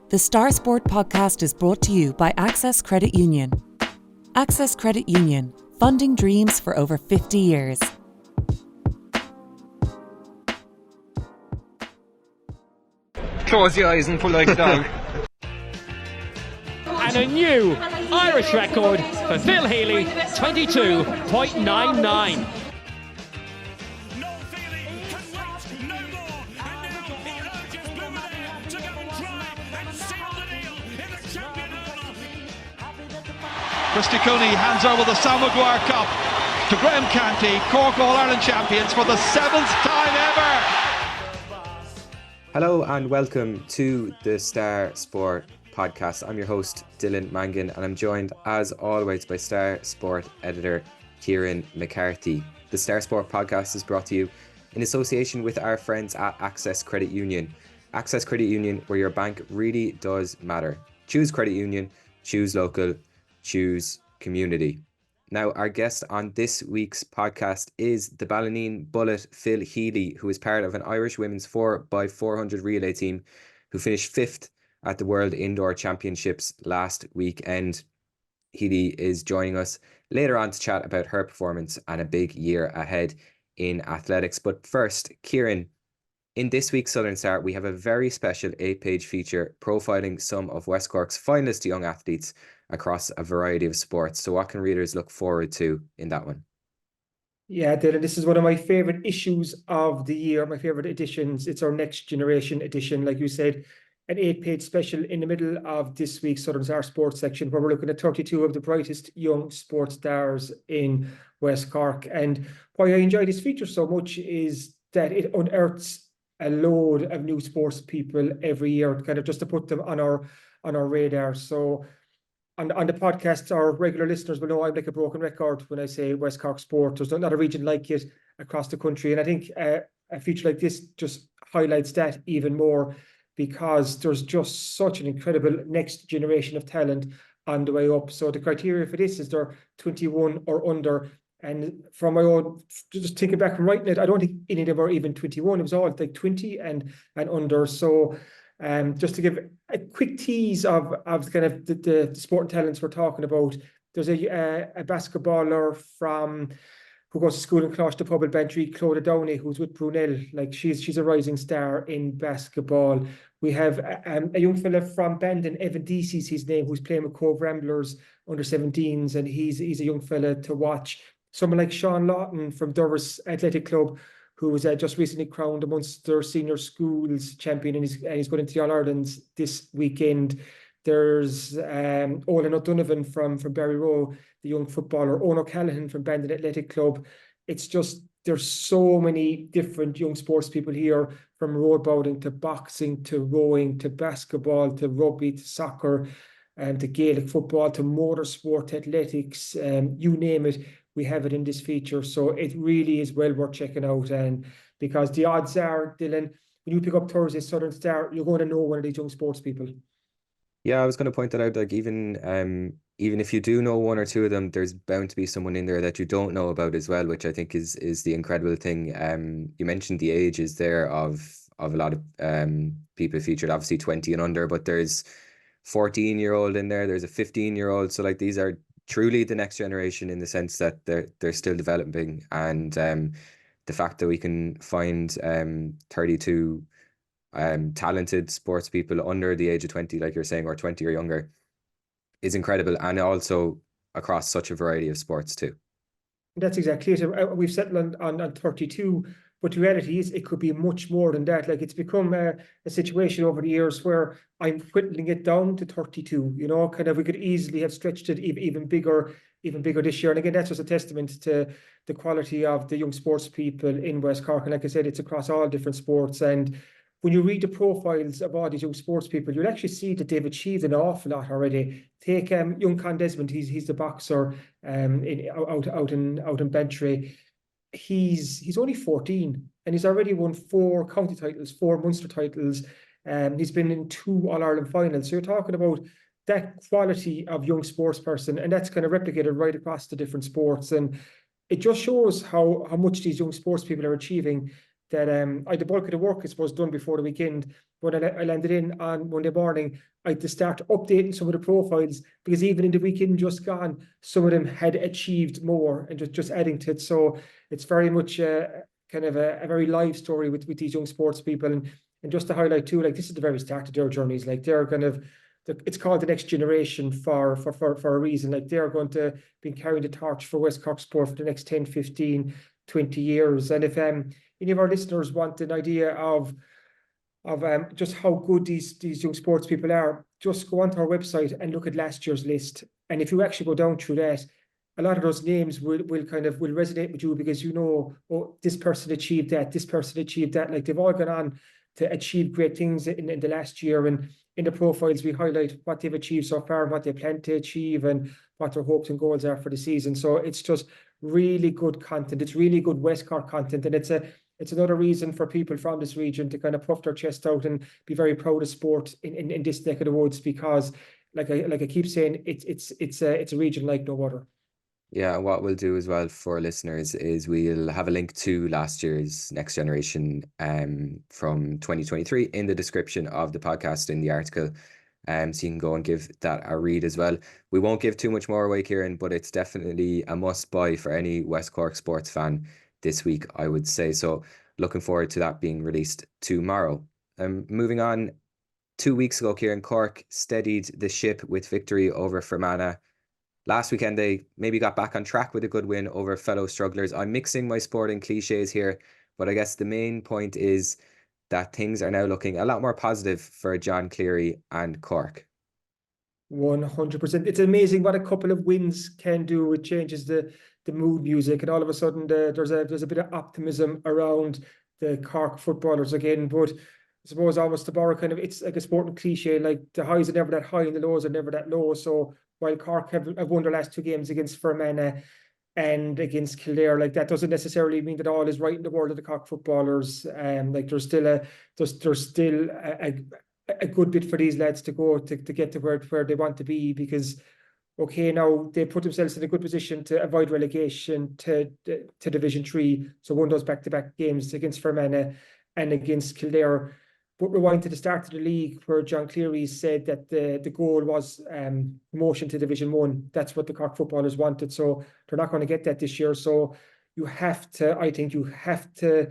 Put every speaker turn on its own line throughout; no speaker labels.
The Star Sport podcast is brought to you by Access Credit Union. Access Credit Union, funding dreams for over 50 years.
Close your eyes and pull like a dog.
And a new Irish record for Phil Healy, 22.99.
Christy Cooney hands over the Sam Maguire Cup to Graham Canty, Cork All-Ireland champions for the 7th time ever.
Hello and welcome to the Star Sport podcast. I'm your host, Dylan Mangan, and I'm joined as always by Star Sport editor Kieran McCarthy. The Star Sport podcast is brought to you in association with our friends at Access Credit Union. Access Credit Union, where your bank really does matter. Choose credit union, choose local, choose community. Now, our guest on this week's podcast is the Ballineen Bullet Phil Healy, who is part of an Irish women's 4x400 relay team who finished 5th at the World Indoor Championships last weekend. Healy is joining us later on to chat about her performance and a big year ahead in athletics. But first, Kieran, in this week's Southern Star, we have a very special 8-page feature profiling some of West Cork's finest young athletes across a variety of sports. So what can readers look forward to in that one?
Yeah, Dylan, this is one of my favourite issues of the year, my favourite editions. It's our next generation edition, like you said, an 8-page special in the middle of this week's Southern Star Sports section, where we're looking at 32 of the brightest young sports stars in West Cork. And why I enjoy this feature so much is that it unearths a load of new sports people every year, kind of just to put them on our radar. So on the podcast, our regular listeners will know I'm like a broken record when I say West Cork sport. There's not a region like it across the country. And I think a feature like this just highlights that even more, because there's just such an incredible next generation of talent on the way up. So the criteria for this is they're 21 or under. And from my own, just thinking back and writing it, I don't think any of them were even 21. It was all like 20 and under. So just to give a quick tease of kind of the sporting talents we're talking about, there's a basketballer who goes to school in Closh, the Public Bantry, Clodagh Downey, who's with Brunel. Like she's a rising star in basketball. We have a young fella from Bandon, Evan Deasy's his name, who's playing with Cove Ramblers under 17s, and he's a young fella to watch. Someone like Sean Lawton from Doris Athletic Club, who was just recently crowned a Munster Senior Schools champion, and he's going into the All-Irelands this weekend. There's Owen O'Donovan from Barry Row, the young footballer. Owen O'Callaghan from Bandon Athletic Club. It's just, there's so many different young sports people here, from road bowling to boxing to rowing to basketball to rugby to soccer and to Gaelic football to motorsport, athletics, you name it. We have it in this feature. So it really is well worth checking out. And because the odds are, Dylan, when you pick up Thursday's Southern Star, you're going to know one of these young sports people.
Yeah, I was going to point that out. Like even if you do know one or two of them, there's bound to be someone in there that you don't know about as well, which I think is the incredible thing. You mentioned the ages there of a lot of people featured, obviously 20 and under, but there's 14-year-old in there. There's a 15-year-old. So like these are truly the next generation in the sense that they're still developing, and the fact that we can find 32 talented sports people under the age of 20, like you're saying, or 20 or younger, is incredible, and also across such a variety of sports too.
That's exactly it. We've settled on 32, but the reality is it could be much more than that. Like it's become a situation over the years where I'm whittling it down to 32, kind of we could easily have stretched it even bigger this year. And again, that's just a testament to the quality of the young sports people in West Cork. And like I said, it's across all different sports. And when you read the profiles of all these young sports people, you'll actually see that they've achieved an awful lot already. Take young Con Desmond, he's the boxer out in Bantry. He's only 14 and he's already won 4 county titles, 4 Munster titles. He's been in 2 All-Ireland finals. So you're talking about that quality of young sports person, and that's kind of replicated right across the different sports. And it just shows how much these young sports people are achieving. that I had the bulk of the work, I suppose, done before the weekend. When I landed in on Monday morning, I had to start updating some of the profiles, because even in the weekend just gone, some of them had achieved more, and just adding to it. So it's very much kind of a very live story with these young sports people. And just to highlight too, like, this is the very start of their journeys. Like, they're kind of, it's called the next generation for a reason. Like, they're going to be carrying the torch for West Cork sport for the next 10, 15, 20 years. And if any of our listeners want an idea of just how good these young sports people are, just go onto our website and look at last year's list. And if you actually go down through that, a lot of those names will resonate with you, because oh, this person achieved that, this person achieved that. Like, they've all gone on to achieve great things in the last year. And in the profiles, we highlight what they've achieved so far, what they plan to achieve, and what their hopes and goals are for the season. So it's just really good content. It's really good West Cork content, and it's another reason for people from this region to kind of puff their chest out and be very proud of sport in this neck of the woods, because like I keep saying, it's a region like no other.
Yeah, and what we'll do as well for listeners is we'll have a link to last year's Next Generation from 2023 in the description of the podcast, in the article. So you can go and give that a read as well. We won't give too much more away, Kieran, but it's definitely a must buy for any West Cork sports fan this week, I would say. So looking forward to that being released tomorrow. Moving on, 2 weeks ago, Kieran, Cork steadied the ship with victory over Fermanagh. Last weekend, they maybe got back on track with a good win over fellow strugglers. I'm mixing my sporting cliches here, but I guess the main point is that things are now looking a lot more positive for John Cleary and Cork.
100%. It's amazing what a couple of wins can do. It changes the mood music, and all of a sudden there's a bit of optimism around the Cork footballers again. But I suppose, almost to borrow kind of, it's like a sporting cliche, like the highs are never that high and the lows are never that low. So while Cork have won their last two games against Fermanagh and against Kildare, like, that doesn't necessarily mean that all is right in the world of the Cork footballers. Like, there's still a good bit for these lads to go to get to where they want to be, because okay, now they put themselves in a good position to avoid relegation to Division 3. So won those back-to-back games against Fermanagh and against Kildare. But rewind to the start of the league, where John Cleary said that the goal was promotion to Division 1. That's what the Cork footballers wanted. So they're not going to get that this year. So I think you have to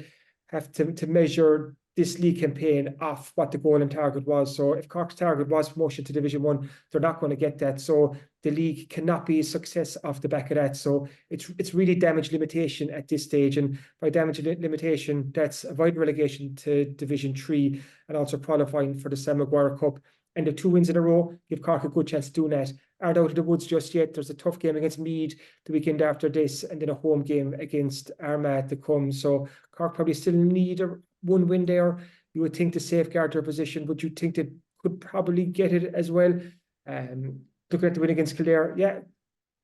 measure this league campaign off what the goal and target was. So if Cork's target was promotion to Division 1, they're not going to get that. So the league cannot be a success off the back of that. So it's really damage limitation at this stage. And by damage limitation, that's avoiding relegation to Division 3 and also qualifying for the Sam Maguire Cup. And the 2 wins in a row give Cork a good chance of doing that. Aren't out of the woods just yet. There's a tough game against Meath the weekend after this, and then a home game against Armagh to come. So Cork probably still need one win there. You would think, to safeguard their position, but you think they could probably get it as well. Looking at the win against Kildare, yeah,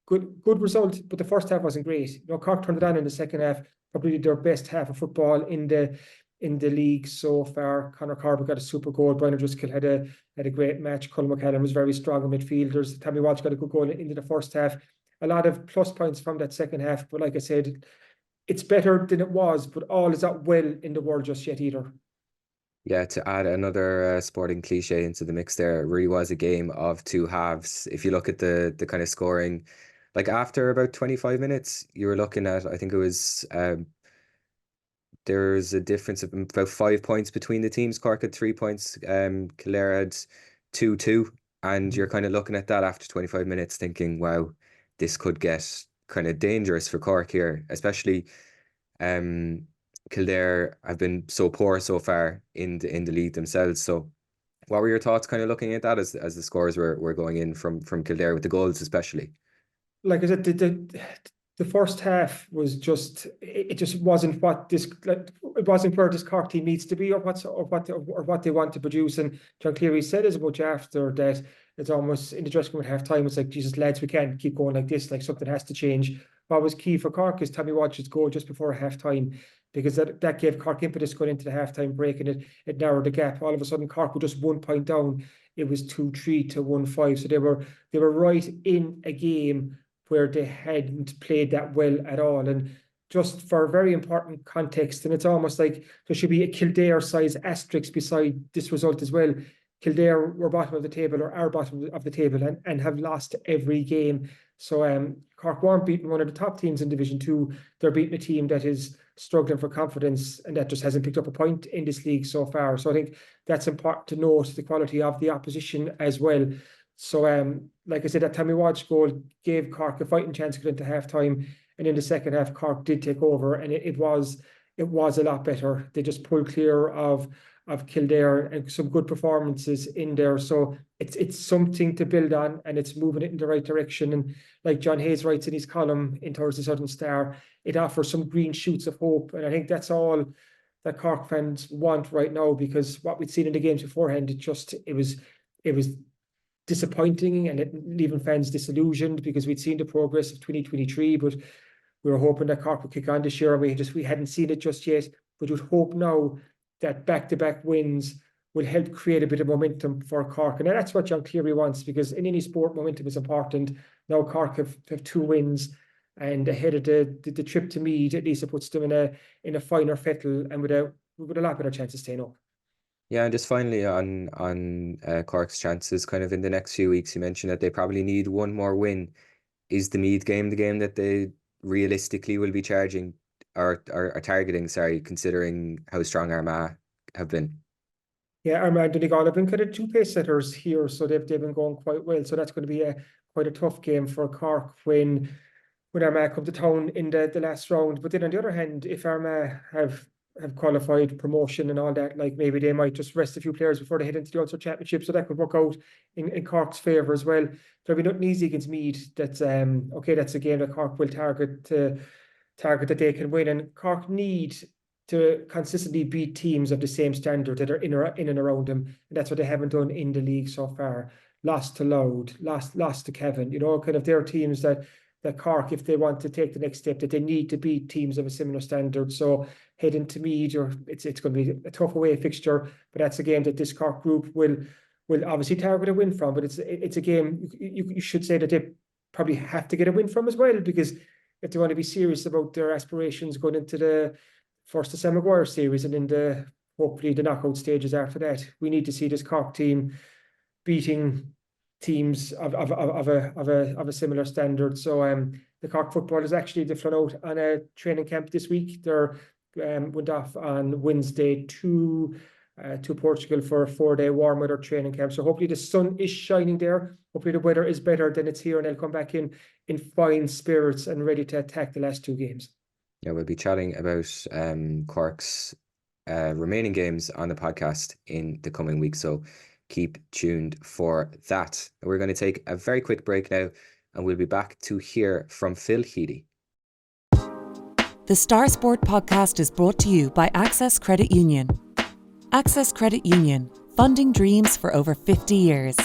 good result, but the first half wasn't great. You know, Cork turned it on in the second half, probably their best half of football in the league so far. Conor Corbett got a super goal. Brian O'Driscoll had a great match. Colin McCallum was very strong in midfielders. Tommy Walsh got a good goal into the first half. A lot of plus points from that second half, but like I said, it's better than it was, but all is not well in the world just yet either.
Yeah, to add another sporting cliche into the mix there, it really was a game of two halves. If you look at the kind of scoring, like after about 25 minutes, you were looking at, I think it was, there's a difference of about 5 points between the teams. Cork had 3 points, Kildare had 2-2, and you're kind of looking at that after 25 minutes thinking, wow, this could get kind of dangerous for Cork here, especially Kildare have been so poor so far in the league themselves. So what were your thoughts kind of looking at that as the scores were going in from Kildare, with the goals especially?
Like I said, the first half was just, it just wasn't what this, like, it wasn't where this Cork team needs to be, or what they want to produce. And John Cleary said as much after that. It's almost in the dressing room at half time, it's like, Jesus lads, we can't keep going like this, like something has to change. What was key for Cork is Tommy Walsh's goal just before half time, because that gave Cork impetus going into the half time break, and it narrowed the gap. All of a sudden Cork were just 1 point down. It was 2-3 to 1-5. So they were right in a game where they hadn't played that well at all. And just for very important context. And it's almost like there should be a Kildare size asterisk beside this result as well. Kildare were bottom of the table, or are bottom of the table, and have lost every game. So Cork weren't beating one of the top teams in Division 2. They're beating a team that is struggling for confidence and that just hasn't picked up a point in this league so far. So I think that's important to note, the quality of the opposition as well. So like I said, that Tommy Walsh goal gave Cork a fighting chance to get into half-time. And in the second half, Cork did take over, and it was a lot better. They just pulled clear of Kildare, and some good performances in there. So it's something to build on, and it's moving it in the right direction. And like John Hayes writes in his column in Towards the Southern Star, it offers some green shoots of hope. And I think that's all that Cork fans want right now, because what we'd seen in the games beforehand, it was disappointing, and it leaving fans disillusioned, because we'd seen the progress of 2023, but we were hoping that Cork would kick on this year, and we hadn't seen it just yet. But we'd hope now that back-to-back wins will help create a bit of momentum for Cork. And that's what John Cleary wants, because in any sport, momentum is important. Now Cork have 2 wins, and ahead of the trip to Meath, at least it puts them in a finer fettle, and with a lot better chance of staying up.
Yeah, and just finally on Cork's chances, kind of in the next few weeks, you mentioned that they probably need one more win. Is the Meath game the game that they realistically will be targeting, considering how strong Armagh have been?
Yeah, Armagh and Donegal have been kind of 2 pace setters here, so they've been going quite well. So that's going to be quite a tough game for Cork when Armagh come to town in the last round. But then on the other hand, if Armagh have qualified, promotion and all that, like maybe they might just rest a few players before they head into the Ulster Championship, so that could work out in Cork's favour as well. There'll be nothing easy against Meath. That's okay, that's a game that Cork will target that they can win, and Cork need to consistently beat teams of the same standard that are in and around them, and that's what they haven't done in the league so far. Lost to Louth, lost to Kevin, kind of their teams that Cork, if they want to take the next step, that they need to beat teams of a similar standard. So heading to Meath, it's going to be a tough away fixture, but that's a game that this Cork group will obviously target a win from. But it's a game you should say that they probably have to get a win from as well, because if they want to be serious about their aspirations going into the first Sam Maguire series and in hopefully the knockout stages after that, we need to see this Cork team beating teams of a similar standard. So the Cork footballers actually, they've flown out on a training camp this week. They're went off on Wednesday to Portugal for a 4-day warm weather training camp. So hopefully the sun is shining there. Hopefully the weather is better than it's here, and they'll come back in fine spirits and ready to attack the last 2 games.
Yeah, we'll be chatting about Cork's remaining games on the podcast in the coming week, so keep tuned for that. We're going to take a very quick break now, and we'll be back to hear from Phil Healy.
The Star Sport podcast is brought to you by Access Credit Union. Access Credit Union, funding dreams for over 50 years.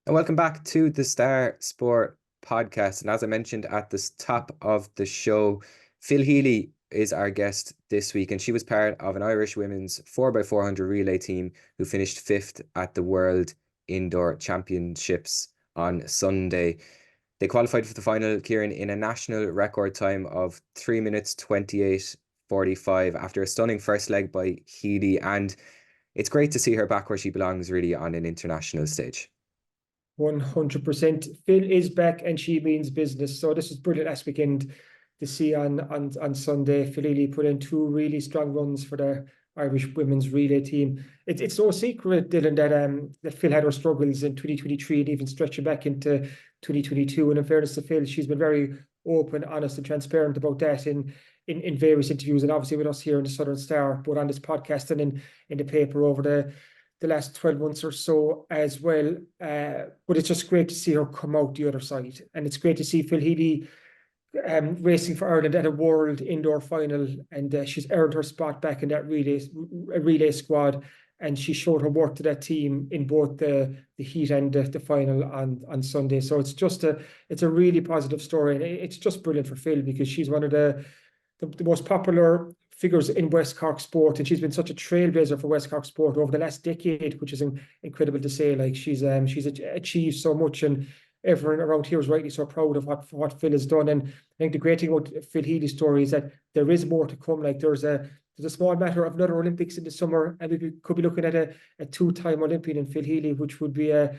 And welcome back to the Star Sport podcast. And as I mentioned at the top of the show, Phil Healy is our guest this week, and she was part of an Irish women's 4x400 relay team who finished 5th at the World Indoor Championships on Sunday. They qualified for the final, Kieran, in a national record time of 3 minutes 28:45 after a stunning first leg by Healy, and it's great to see her back where she belongs, really, on an international stage.
100%. Phil is back, and she means business. So this was brilliant last weekend to see on Sunday. Phil Healy put in 2 really strong runs for the Irish women's relay team. It's no secret, Dylan, that Phil had her struggles in 2023 and even stretching back into 2022. And in fairness to Phil, she's been very open, honest, and transparent about that in various interviews, and obviously with us here in the Southern Star, both on this podcast and in the paper over the last 12 months or so as well. But it's just great to see her come out the other side, and it's great to see Phil Healy racing for Ireland at a world indoor final, and she's earned her spot back in that relay squad, and she showed her worth to that team in both the heat and the final on Sunday. So it's a really positive story, and it's just brilliant for Phil, because she's one of the most popular figures in West Cork sport, and she's been such a trailblazer for West Cork sport over the last decade, which is incredible to say. Like she's achieved so much, and everyone around here is rightly so proud of what Phil has done. And I think the great thing about Phil Healy's story is that there is more to come. Like there's a small matter of another Olympics in the summer, and we could be looking at a two-time Olympian in Phil Healy, which would be a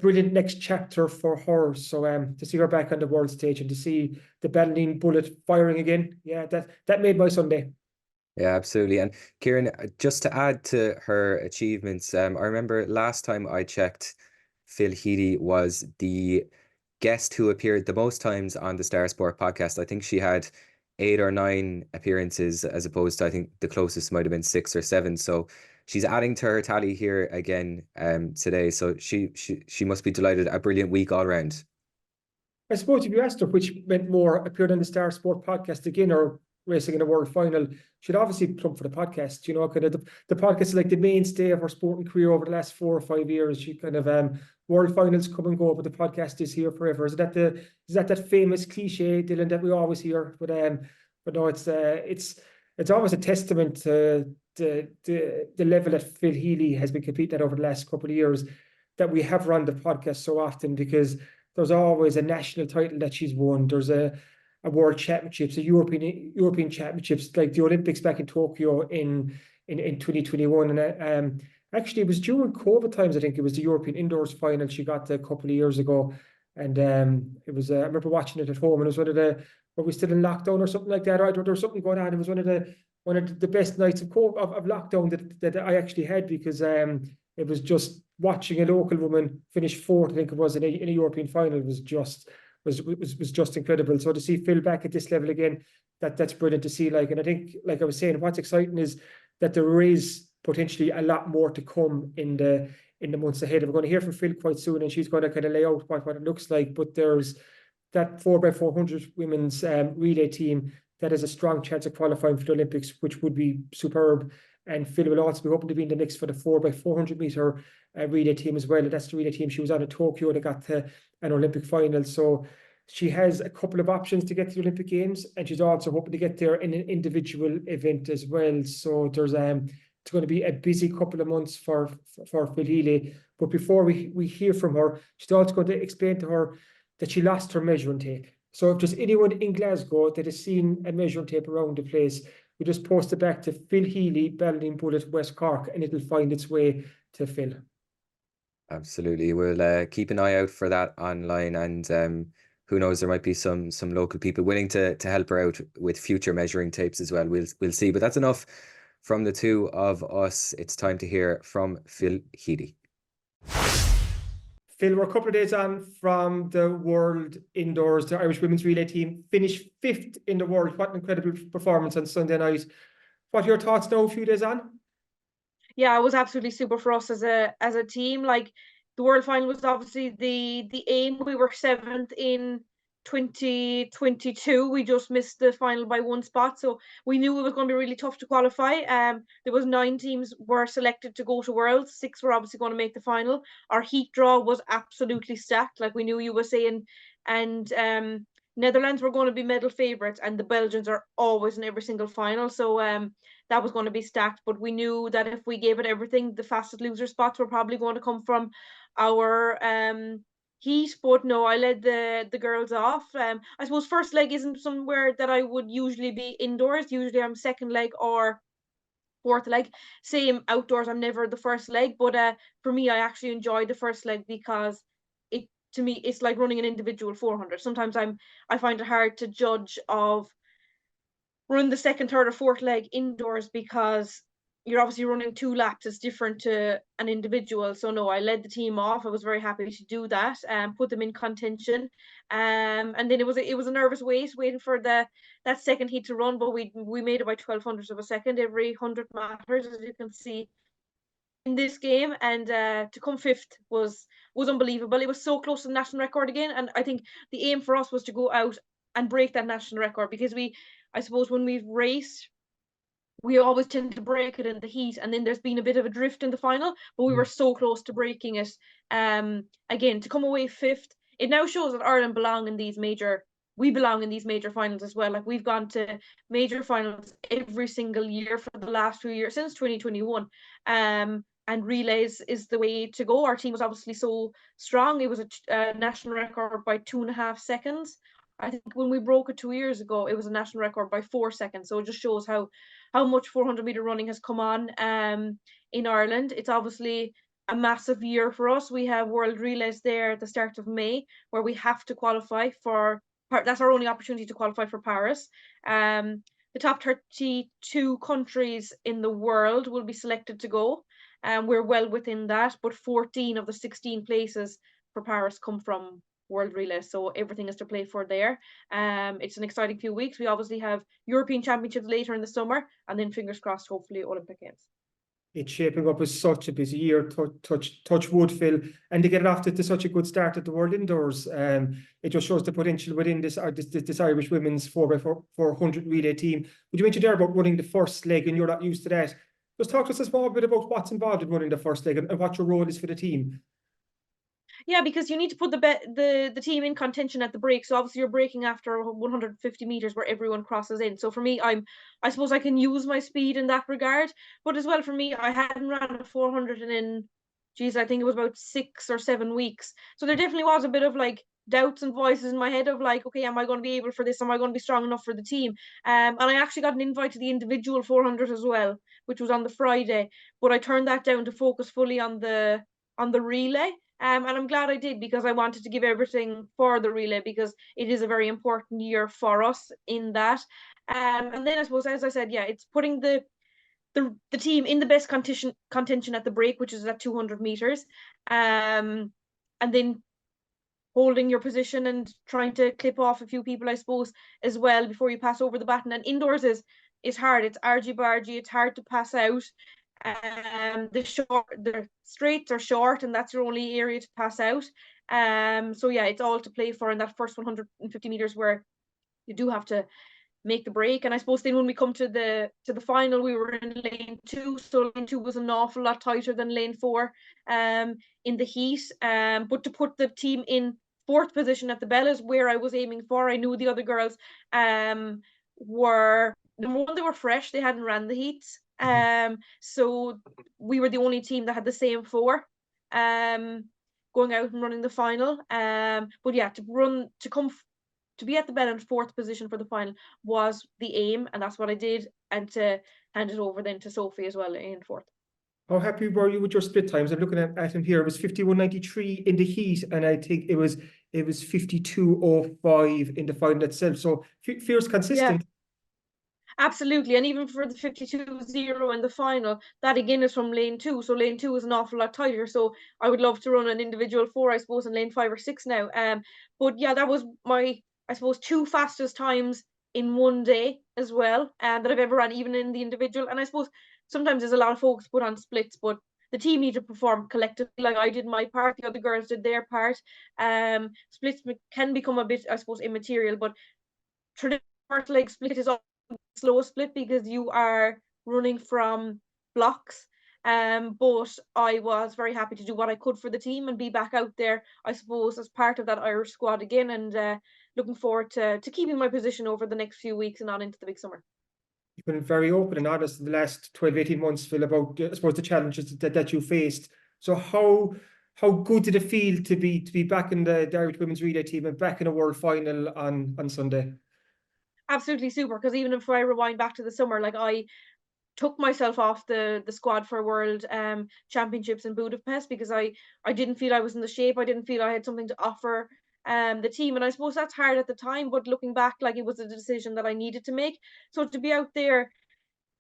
brilliant next chapter for her. So to see her back on the world stage and to see the Ballon bullet firing again, yeah, that made my Sunday.
Yeah, absolutely. And Kieran, just to add to her achievements, I remember last time I checked, Phil Healy was the guest who appeared the most times on the Star Sport podcast. I think she had 8 or 9 appearances, as opposed to, I think the closest might have been 6 or 7. So she's adding to her tally here again today. So she must be delighted. A brilliant week all round.
I suppose if you asked her which meant more, appeared on the Star Sport podcast again or racing in a world final, she'd obviously plump for the podcast. You know, kind of the podcast is like the mainstay of her sporting career over the last 4 or 5 years. She kind of world finals come and go, but the podcast is here forever. Is that famous cliche, Dylan, that we always hear? But no, it's almost a testament to the level that Phil Healy has been competing at over the last couple of years, that we have run the podcast so often, because there's always a national title that she's won. There's a world championships, a European championships, like the Olympics back in Tokyo in 2021. And actually it was during COVID times, I think it was the European indoors final she got a couple of years ago. And it was I remember watching it at home, and it was one of the, were we still in lockdown or something like that? Or there was something going on. It was one of the best nights of lockdown that I actually had, because it was just watching a local woman finish fourth, I think it was, in a European final, was just incredible. So to see Phil back at this level again, that's brilliant to see. Like, and I think, like I was saying, what's exciting is that there is potentially a lot more to come in the months ahead. We're going to hear from Phil quite soon, and she's going to kind of lay out what it looks like. But there's that 4x400 women's relay team that has a strong chance of qualifying for the Olympics, which would be superb. And Phil will also be hoping to be in the mix for the 4x400 meter relay team as well. And that's the relay team she was on at Tokyo that got to an Olympic final. So she has a couple of options to get to the Olympic Games, and she's also hoping to get there in an individual event as well. So there's it's going to be a busy couple of months for Phil Healy. But before we hear from her, she's also going to explain to her that she lost her measuring tape. So if there's anyone in Glasgow that has seen a measuring tape around the place, we just post it back to Phil Healy, Ballon Bullet, West Cork, and it'll find its way to Phil.
Absolutely. We'll keep an eye out for that online, and who knows, there might be some local people willing to help her out with future measuring tapes as well. We'll see. But that's enough from the two of us. It's time to hear from Phil Healy.
Phil, we're a couple of days on from the World Indoors. The Irish women's relay team finished 5th in the world. What an incredible performance on Sunday night. What are your thoughts now, a few days on?
Yeah, it was absolutely super for us as a team. Like, the world final was obviously the aim. We were 7th in 2022. We just missed the final by 1 spot, so we knew it was going to be really tough to qualify. There was 9 teams were selected to go to Worlds. 6 were obviously going to make the final. Our heat draw was absolutely stacked, like we knew USA and Netherlands were going to be medal favourites, and the Belgians are always in every single final. So that was going to be stacked. But we knew that if we gave it everything, the fastest loser spots were probably going to come from our heat. But no, I led the girls off. I suppose first leg isn't somewhere that I would usually be indoors. Usually I'm second leg or fourth leg. Same outdoors, I'm never the first leg. But for me, I actually enjoyed the first leg, because to me, it's like running an individual 400. Sometimes I find it hard to judge of run the second, third, or fourth leg indoors, because you're obviously running 2 laps. It's different to an individual. So no, I led the team off. I was very happy to do that and put them in contention. And then it was a nervous waiting for that second heat to run, but we made it by 1200ths of a second. Every 100 matters, as you can see in this game, and to come 5th was unbelievable. It was so close to the national record again, and I think the aim for us was to go out and break that national record, because I suppose when we've raced, we always tend to break it in the heat, and then there's been a bit of a drift in the final, but we were so close to breaking it. Again, to come away 5th, it now shows that Ireland belong in these major finals as well. Like, we've gone to major finals every single year for the last few years since 2021. and relays is the way to go. Our team was obviously so strong. It was a national record by 2.5 seconds. I think when we broke it 2 years ago, it was a national record by 4 seconds. So it just shows how much 400-meter running has come on in Ireland. It's obviously a massive year for us. We have World Relays there at the start of May, where we have to qualify for. That's our only opportunity to qualify for Paris. The top 32 countries in the world will be selected to go. We're well within that, but 14 of the 16 places for Paris come from World Relay, so everything is to play for there. It's an exciting few weeks. We obviously have European Championships later in the summer, and then fingers crossed, hopefully Olympic Games.
It's shaping up as such a busy year, touch wood, Phil, and to get it off to such a good start at the World Indoors. It just shows the potential within this Irish women's 4x400 relay team. Would you mention there about running the first leg, and you're not used to that? Just talk to us a small bit about what's involved in running the first leg and what your role is for the team.
Yeah, because you need to put the team in contention at the break. So obviously you're breaking after 150 meters where everyone crosses in. So for me, I suppose I can use my speed in that regard. But as well for me, I hadn't ran a 400 I think it was about 6 or 7 weeks. So there definitely was a bit of like doubts and voices in my head of like, okay, am I going to be able for this? Am I going to be strong enough for the team? And I actually got an invite to the individual 400 as well, which was on the Friday. But I turned that down to focus fully on the relay. And I'm glad I did, because I wanted to give everything for the relay, because it is a very important year for us in that. And then I suppose, as I said, yeah, it's putting the team in the best contention at the break, which is at 200 meters, and then holding your position and trying to clip off a few people, I suppose, as well before you pass over the baton. And indoors is hard. It's argy-bargy. It's hard to pass out. The straights are short, and that's your only area to pass out. So yeah, it's all to play for in that first 150 meters where you do have to make the break. And I suppose then when we come to the final, we were in lane 2, so lane 2 was an awful lot tighter than lane 4 in the heat. But to put the team in 4th position at the bell is where I was aiming for. I knew the other girls were, number one, they were fresh, they hadn't ran the heats. So we were the only team that had the same 4 going out and running the final. But yeah, to be at the bell in 4th position for the final was the aim, and that's what I did, and to hand it over then to Sophie as well in 4th.
How happy were you with your split times? I'm looking at him here. It was 51.93 in the heat, and I think it was 52.05 in the final itself. So fierce consistent.
Yeah. Absolutely, and even for the 52.0 in the final, that again is from lane 2. So lane 2 is an awful lot tighter. So I would love to run an individual 4, I suppose, in lane 5 or 6 now. But yeah, that was my, I suppose, 2 fastest times in one day as well, that I've ever run, even in the individual. And I suppose sometimes there's a lot of focus put on splits, but the team need to perform collectively. Like I did my part, the other girls did their part. Splits can become a bit, I suppose, immaterial, but traditional first leg split is slow split because you are running from blocks. But I was very happy to do what I could for the team and be back out there, I suppose, as part of that Irish squad again, and looking forward to keeping my position over the next few weeks and on into the big summer.
You've been very open and honest in the last 12-18 months, Phil, about I suppose the challenges that you faced. So how good did it feel to be back in the Irish women's relay team and back in a world final on Sunday?
Absolutely super, because even if I rewind back to the summer, like I took myself off the squad for World Championships in Budapest because I didn't feel I was in the shape. I didn't feel I had something to offer the team, and I suppose that's hard at the time, but looking back, like it was a decision that I needed to make. So to be out there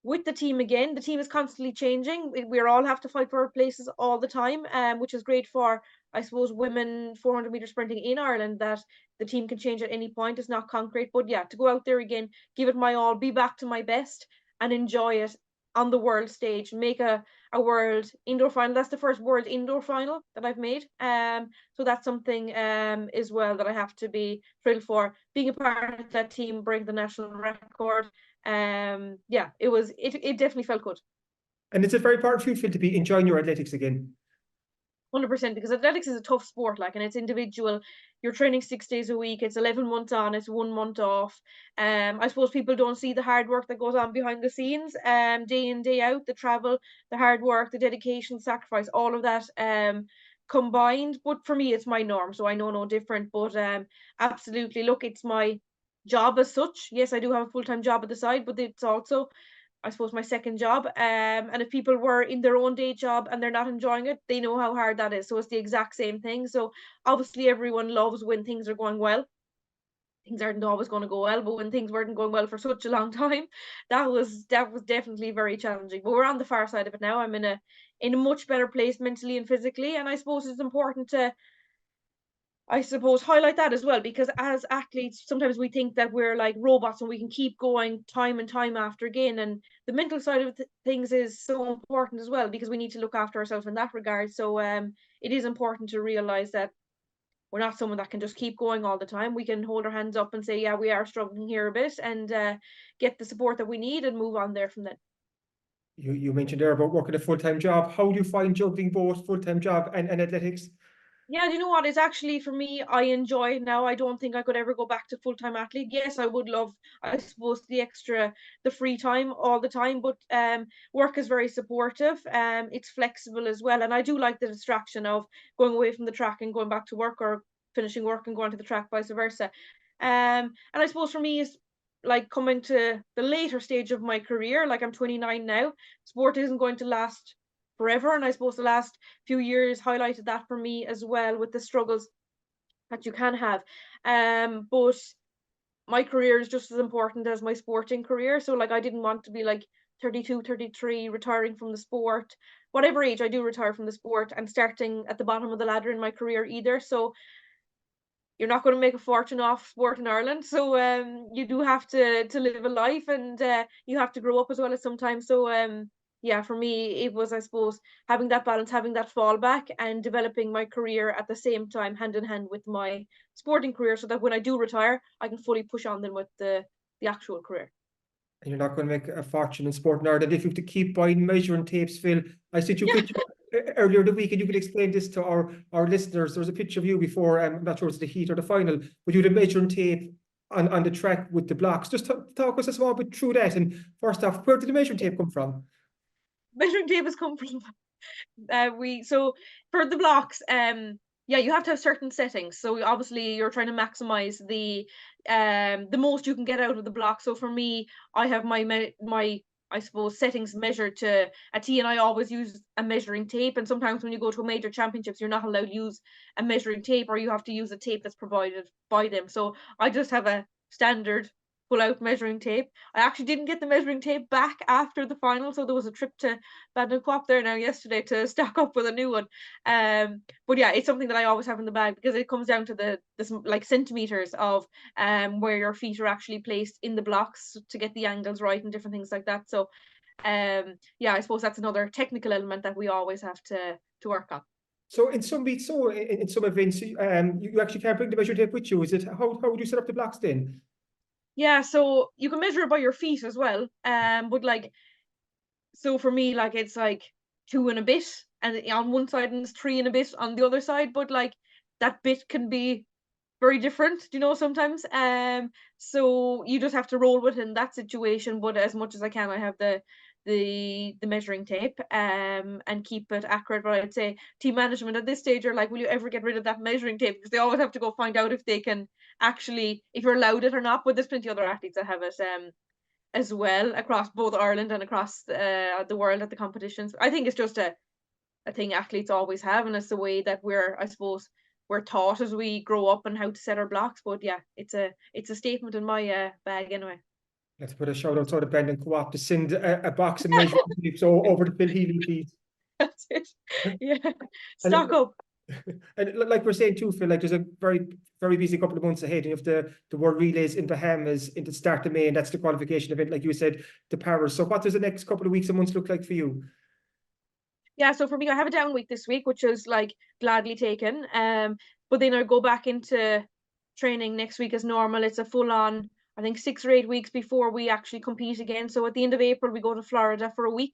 with the team again, the team is constantly changing. We all have to fight for our places all the time, which is great for, I suppose, women 400 meter sprinting in Ireland, that the team can change at any point. It's not concrete, but yeah, to go out there again, give it my all, be back to my best, and enjoy it on the world stage, make a world indoor final. That's the first world indoor final that I've made. So that's something as well that I have to be thrilled for. Being a part of that team, break the national record. Yeah, it definitely felt good.
And it's a very important for you, Phil, to be enjoying your athletics again.
100%, because athletics is a tough sport, like, and it's individual. You're training 6 days a week. It's 11 months on. It's 1 month off. I suppose people don't see the hard work that goes on behind the scenes. Day in, day out, the travel, the hard work, the dedication, sacrifice, all of that. Combined. But for me, it's my norm, so I know no different. But absolutely, look, it's my job as such. Yes, I do have a full-time job at the side, but it's also, I suppose, my second job. And if people were in their own day job and they're not enjoying it, they know how hard that is. So it's the exact same thing. So obviously everyone loves when things are going well. Things aren't always going to go well, but when things weren't going well for such a long time, that was definitely very challenging. But we're on the far side of it now. I'm in a much better place mentally and physically. And I suppose it's important to, I suppose, highlight that as well, because as athletes, sometimes we think that we're like robots and we can keep going time and time after again. And the mental side of things is so important as well, because we need to look after ourselves in that regard. So it is important to realize that we're not someone that can just keep going all the time. We can hold our hands up and say, yeah, we are struggling here a bit, and get the support that we need and move on there from then.
You mentioned there about working a full-time job. How do you find juggling both full-time job and athletics?
Yeah, do you know what? It's actually, for me, I enjoy it now. I don't think I could ever go back to full-time athlete. Yes, I would love, I suppose, the free time all the time, but work is very supportive. It's flexible as well. And I do like the distraction of going away from the track and going back to work, or finishing work and going to the track, vice versa. And I suppose for me, is like coming to the later stage of my career, like I'm 29 now, sport isn't going to last forever. And I suppose the last few years highlighted that for me as well, with the struggles that you can have. But my career is just as important as my sporting career. So like, I didn't want to be like 32, 33, retiring from the sport, whatever age I do retire from the sport, and starting at the bottom of the ladder in my career either. So you're not going to make a fortune off sport in Ireland. So you do have to live a life, and you have to grow up as well as sometimes. So yeah, for me, it was, I suppose, having that balance, having that fallback, and developing my career at the same time, hand in hand with my sporting career, so that when I do retire, I can fully push on then with the actual career.
And you're not going to make a fortune in sport in Ireland if you have to keep buying measuring tapes, Phil. I sent you a picture earlier the week, and you could explain this to our listeners. There was a picture of you before, I'm not sure it's the heat or the final, but you had a measuring tape on the track with the blocks. Just talk us a small bit through that. And first off, where did the measuring tape come from?
Measuring tape has come from so for the blocks, yeah, you have to have certain settings. So obviously you're trying to maximize the most you can get out of the block. So for me, I have my I suppose settings measured to a T, and I always use a measuring tape. And sometimes when you go to a major championships, you're not allowed to use a measuring tape, or you have to use a tape that's provided by them. So I just have a standard pull out measuring tape. I actually didn't get the measuring tape back after the final, so there was a trip to Bandon there now yesterday to stock up with a new one. But yeah, it's something that I always have in the bag, because it comes down to this like centimeters of where your feet are actually placed in the blocks to get the angles right and different things like that. So yeah, I suppose that's another technical element that we always have to work on.
So in some beats, so in some events, you actually can't bring the measure tape with you. Is it how would you set up the blocks then?
Yeah, so you can measure it by your feet as well. But like, so for me, like, it's like 2 and a bit, and on one side, and it's 3 and a bit on the other side. But like, that bit can be very different, you know, sometimes. So you just have to roll with it in that situation. But as much as I can, I have the measuring tape and keep it accurate. But I'd say team management at this stage are like, will you ever get rid of that measuring tape? Because they always have to go find out if they can actually, if you're allowed it or not. But there's plenty of other athletes that have it as well, across both Ireland and across the world at the competitions. I think it's just a thing athletes always have, and it's the way that I suppose we're taught as we grow up, and how to set our blocks. But yeah, it's a statement in my bag anyway.
Let's put a shout out to the Bandon Co-op to send a box of measuring tapes over to Phil Healy, please.
That's it. Yeah, stock up.
And like we're saying too, Phil, like there's a very, very busy couple of months ahead. And you have the World Relays in Bahamas in the start of May, and that's the qualification event, like you said, the Paris. So what does the next couple of weeks and months look like for you?
Yeah, so for me, I have a down week this week, which is like gladly taken. But then I go back into training next week as normal. It's a full on, I think, 6 or 8 weeks before we actually compete again. So at the end of April, we go to Florida for a week.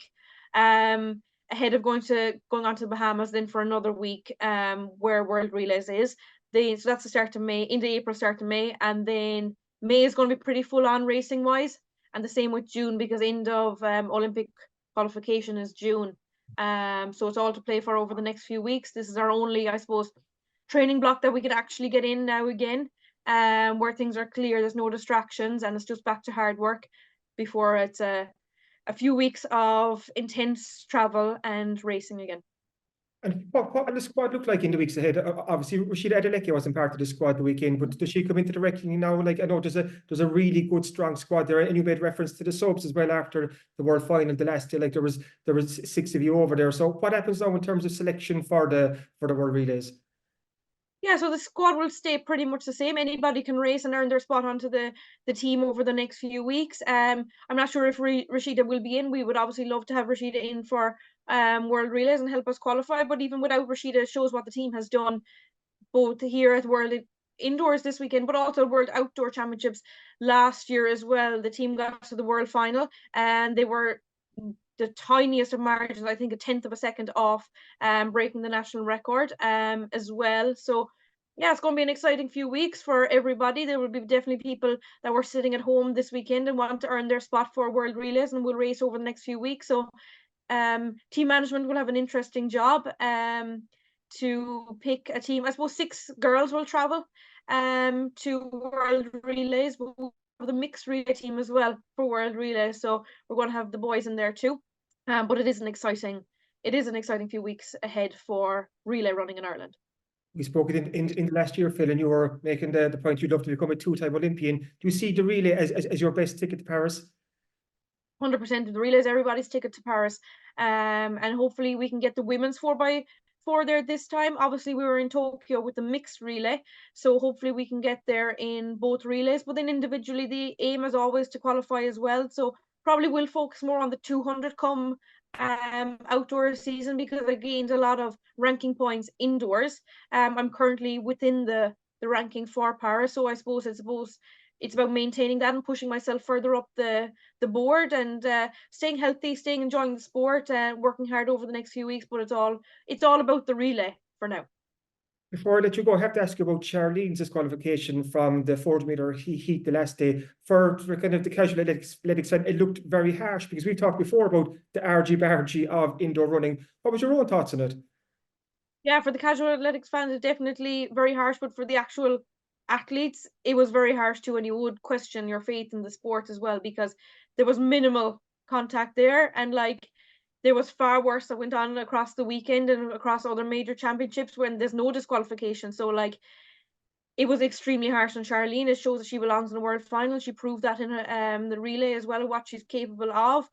ahead of going on to the Bahamas then for another week where World Relays is. So that's the start of May, into April, start of May, and then May is going to be pretty full on racing wise, and the same with June, because end of Olympic qualification is June. So it's all to play for over the next few weeks. This is our only, I suppose, training block that we can actually get in now again, where things are clear, there's no distractions, and it's just back to hard work before it's a few weeks of intense travel and racing again.
And what will the squad look like in the weeks ahead? Obviously, Rashida Adeleke wasn't part of the squad the weekend, but does she come into the reckoning now? Like, I know there's a really good, strong squad there, and you made reference to the subs as well after the World Final the last day. Like there was 6 of you over there. So what happens now in terms of selection for the World Relays?
Yeah, so the squad will stay pretty much the same. Anybody can race and earn their spot onto the team over the next few weeks. I'm not sure if Rashida will be in. We would obviously love to have Rashida in for World Relays and help us qualify. But even without Rashida, it shows what the team has done both here at World Indoors this weekend, but also World Outdoor Championships last year as well. The team got to the World Final, and they were the tiniest of margins, I think a 10th of a second off, breaking the national record as well. So yeah, it's going to be an exciting few weeks for everybody. There will be definitely people that were sitting at home this weekend and want to earn their spot for World Relays and will race over the next few weeks. So team management will have an interesting job to pick a team. I suppose 6 girls will travel to World Relays, but we'll have the mixed relay team as well for World Relays. So we're going to have the boys in there too. But it is an exciting few weeks ahead for relay running in Ireland.
We spoke in the last year, Phil, and you were making the point you'd love to become a 2-time Olympian. Do you see the relay as your best ticket to Paris?
100% of the relays, everybody's ticket to Paris. And hopefully we can get the women's 4x4 there this time. Obviously we were in Tokyo with the mixed relay, so hopefully we can get there in both relays. But then individually the aim is always to qualify as well. So probably will focus more on the 200 come outdoor season, because I gained a lot of ranking points indoors. I'm currently within the ranking for Paris, so I suppose it's about maintaining that and pushing myself further up the board, and staying healthy, enjoying the sport, and working hard over the next few weeks. But it's all about the relay for now.
Before I let you go, I have to ask you about Charlene's disqualification from the 400-meter heat the last day. For kind of the casual athletics fan, it looked very harsh, because we've talked before about the argy-bargy of indoor running. What was your own thoughts on it?
Yeah, for the casual athletics fans, it's definitely very harsh, but for the actual athletes, it was very harsh too, and you would question your faith in the sport as well, because there was minimal contact there, and like there was far worse that went on across the weekend and across other major championships when there's no disqualification. So like it was extremely harsh on Charlene. It shows that she belongs in the world final. She proved that in the relay as well, what she's capable of.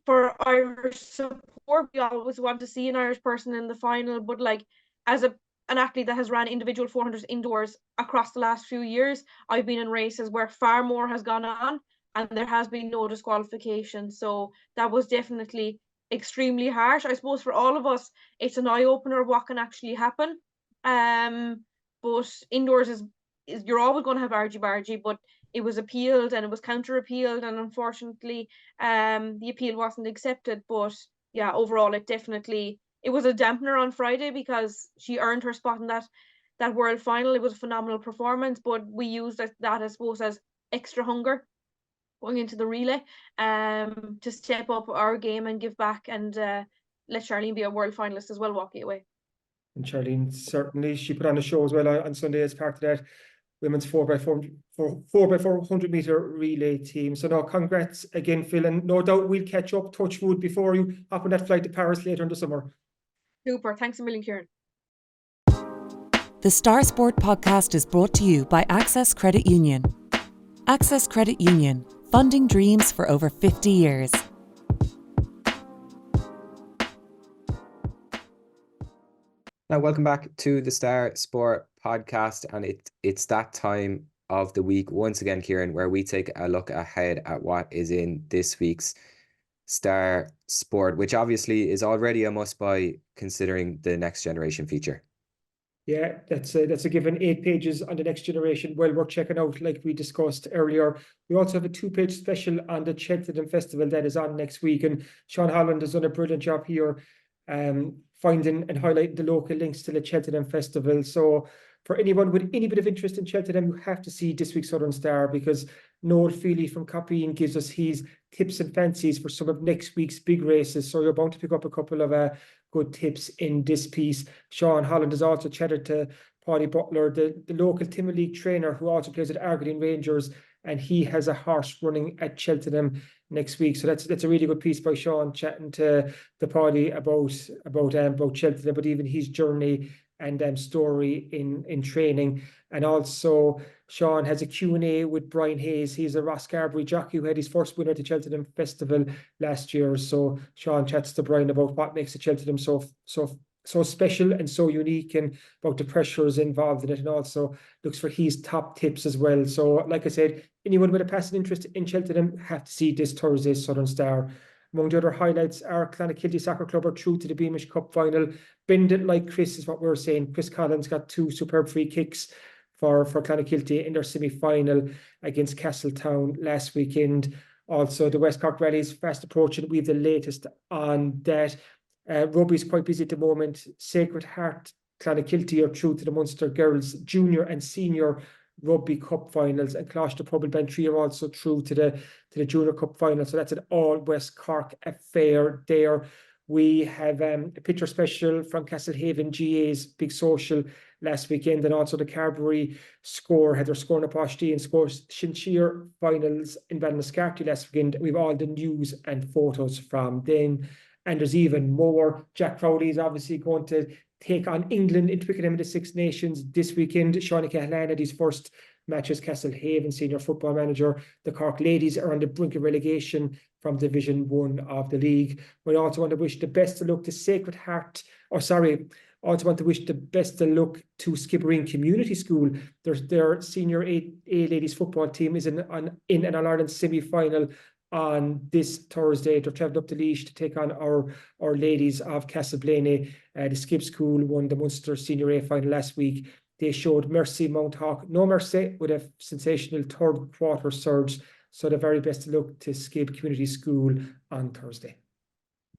For Irish support, we always want to see an Irish person in the final, but like as an athlete that has ran individual 400s indoors across the last few years, I've been in races where far more has gone on and there has been no disqualification. So that was definitely extremely harsh. I suppose for all of us, it's an eye-opener of what can actually happen. But indoors is you're always going to have argy-bargy, but it was appealed and it was counter-appealed, and unfortunately the appeal wasn't accepted. But yeah, overall it was a dampener on Friday, because she earned her spot in that world final. It was a phenomenal performance, but we used that I suppose as extra hunger going into the relay to step up our game and give back, and let Charlene be a world finalist as well walking away.
And Charlene, certainly, she put on a show as well on Sunday as part of that women's 4x400 meter relay team. So now congrats again, Phil, and no doubt we'll catch up, touch wood, before you hop on that flight to Paris later in the summer.
Super, thanks a million, Kieran.
The Star Sport podcast is brought to you by Access Credit Union. Access Credit Union, funding dreams for over 50 years.
Now, welcome back to the Star Sport podcast, and it's that time of the week once again, Kieran, where we take a look ahead at what is in this week's Star Sport, which obviously is already a must-buy considering the Next Generation feature.
Yeah, that's a given. 8 pages on the next generation. Well worth checking out, like we discussed earlier. We also have a 2-page special on the Cheltenham Festival that is on next week, and Sean Holland has done a brilliant job here, finding and highlighting the local links to the Cheltenham Festival. So for anyone with any bit of interest in Cheltenham, you have to see this week's Southern Star, because Noel Feely from Copying gives us his tips and fancies for some of next week's big races. So you're bound to pick up a couple of good tips in this piece. Sean Holland has also chatted to Paddy Butler, the local Timor League trainer who also plays at Argyle Rangers, and he has a horse running at Cheltenham next week. So that's a really good piece by Sean, chatting to the Paddy about Cheltenham, but even his journey and story in training. And also Sean has a Q&A with Brian Hayes. He's a Ross Carberry jockey who had his first winner at the Cheltenham Festival last year. So Sean chats to Brian about what makes the Cheltenham so special and so unique, and about the pressures involved in it, and also looks for his top tips as well. So like I said, anyone with a passing interest in Cheltenham have to see this Thursday's Southern Star. Among the other highlights are Clonakilty Soccer Club are through to the Beamish Cup final. Bend it like Chris is what we're saying. Chris Collins got 2 superb free kicks for Clonakilty in their semi-final against Castletown last weekend. Also, the West Cork Rally is fast approaching. We have the latest on that. Rugby is quite busy at the moment. Sacred Heart Clonakilty are through to the Munster Girls Junior and Senior Rugby Cup finals, and Closh the Pubble Bantry are also through to the Junior Cup final. So that's an all West Cork affair there. We have a picture special from Castlehaven GA's big social last weekend, and also the Carberry score had their score in Apostee and scores Shinshire finals in Ballinascarty last weekend. We've all the news and photos from then. And there's even more. Jack Crowley is obviously going to take on England in Twickenham in the Six Nations this weekend. Shawnee Cahalan had his first match as Castlehaven senior football manager. The Cork ladies are on the brink of relegation from Division 1 of the league. We also want to wish the best of luck to also want to wish the best of luck to Skibbereen Community School. Their senior A ladies football team is in an All-Ireland semi-final on this Thursday. They're travelling up to Laois to take on our ladies of Castleblaney. The Skib School won the Munster Senior A final last week. They showed Mercy Mount Hawk no mercy with a sensational third quarter surge. So the very best of luck to Skib Community School on Thursday.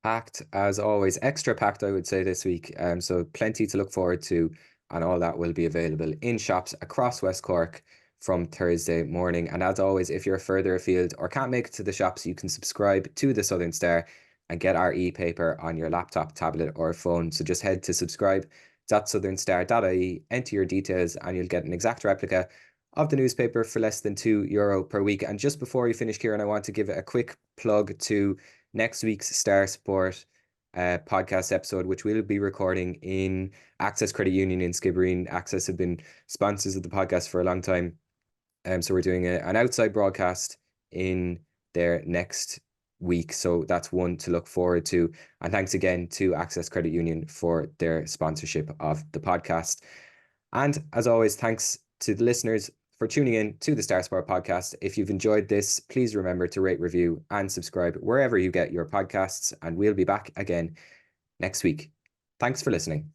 Packed as always, extra packed I would say this week. So plenty to look forward to, and all that will be available in shops across West Cork from Thursday morning. And as always, if you're further afield or can't make it to the shops, you can subscribe to the Southern Star and get our e-paper on your laptop, tablet or phone. So just head to subscribe.southernstar.ie, enter your details, and you'll get an exact replica of the newspaper for less than €2 per week. And just before we finish, Kieran, I want to give a quick plug to next week's Star Sport podcast episode, which we'll be recording in Access Credit Union in Skibbereen. Access have been sponsors of the podcast for a long time. So we're doing an outside broadcast in there next week. So that's one to look forward to. And thanks again to Access Credit Union for their sponsorship of the podcast. And as always, thanks to the listeners for tuning in to the Star Sport podcast. If you've enjoyed this, please remember to rate, review and subscribe wherever you get your podcasts. And we'll be back again next week. Thanks for listening.